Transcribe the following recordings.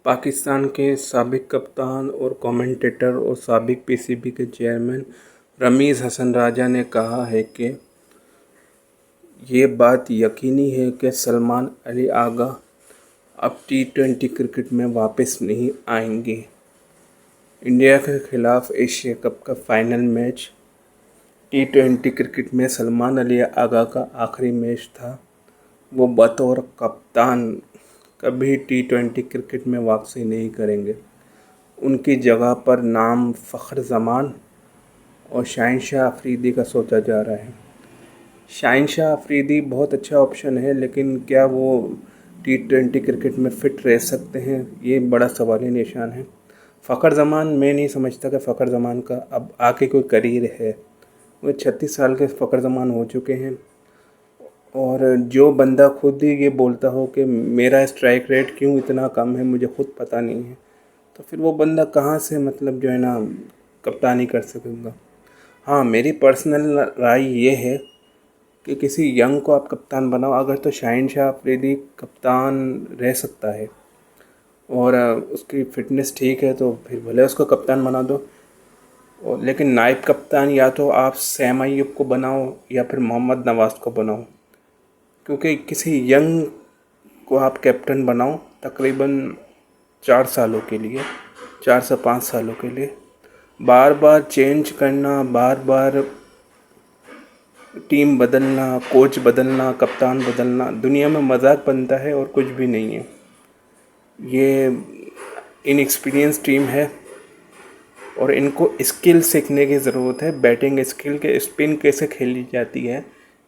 पाकिस्तान के साबिक कप्तान और कमेंटेटर और साबिक पीसीबी के चेयरमैन रमीज़ हसन राजा ने कहा है कि ये बात यकीनी है कि सलमान अली आगा अब टी20 क्रिकेट में वापस नहीं आएंगे। इंडिया के खिलाफ एशिया कप का फाइनल मैच टी20 क्रिकेट में सलमान अली आगा का आखिरी मैच था। वो बतौर कप्तान कभी टी20 क्रिकेट में वापसी नहीं करेंगे। उनकी जगह पर नाम फ़खर जमान और शाहिनशाह अफरीदी का सोचा जा रहा है। शाहिनशाह अफरीदी बहुत अच्छा ऑप्शन है, लेकिन क्या वो टी20 क्रिकेट में फ़िट रह सकते हैं, ये बड़ा सवाली निशान है। फ़खर जमान, मैं नहीं समझता कि फ़खर जमान का अब आगे कोई करियर है। वो 36 साल के फ़खर जमान हो चुके हैं, और जो बंदा खुद ही ये बोलता हो कि मेरा स्ट्राइक रेट क्यों इतना कम है, मुझे खुद पता नहीं है, तो फिर वो बंदा कहाँ से मतलब जो है ना कप्तानी कर सकेगा। हाँ, मेरी पर्सनल राय ये है कि किसी यंग को आप कप्तान बनाओ। अगर तो शाहिनशाह अफरीदी कप्तान रह सकता है और उसकी फ़िटनेस ठीक है तो फिर भले उसको कप्तान बना दो। और लेकिन नायब कप्तान या तो आप सैम अय्यूब को बनाओ या फिर मोहम्मद नवाज़ को बनाओ, क्योंकि किसी यंग को आप कैप्टन बनाओ तकरीबन 4 सालों के लिए, 4 से 5 सालों के लिए। बार बार चेंज करना, बार बार टीम बदलना, कोच बदलना, कप्तान बदलना दुनिया में मजाक बनता है और कुछ भी नहीं है। ये इनएक्सपीरियंस टीम है और इनको स्किल सीखने की ज़रूरत है। बैटिंग स्किल के स्पिन कैसे खेली जाती है,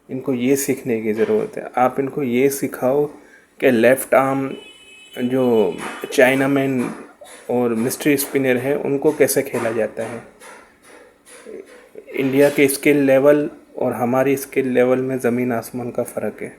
इनको ये सीखने की ज़रूरत है। आप इनको ये सिखाओ कि लेफ़्ट आर्म जो चाइना मैन और मिस्ट्री स्पिनर है उनको कैसे खेला जाता है। इंडिया के स्किल लेवल और हमारी स्किल लेवल में ज़मीन आसमान का फ़र्क है।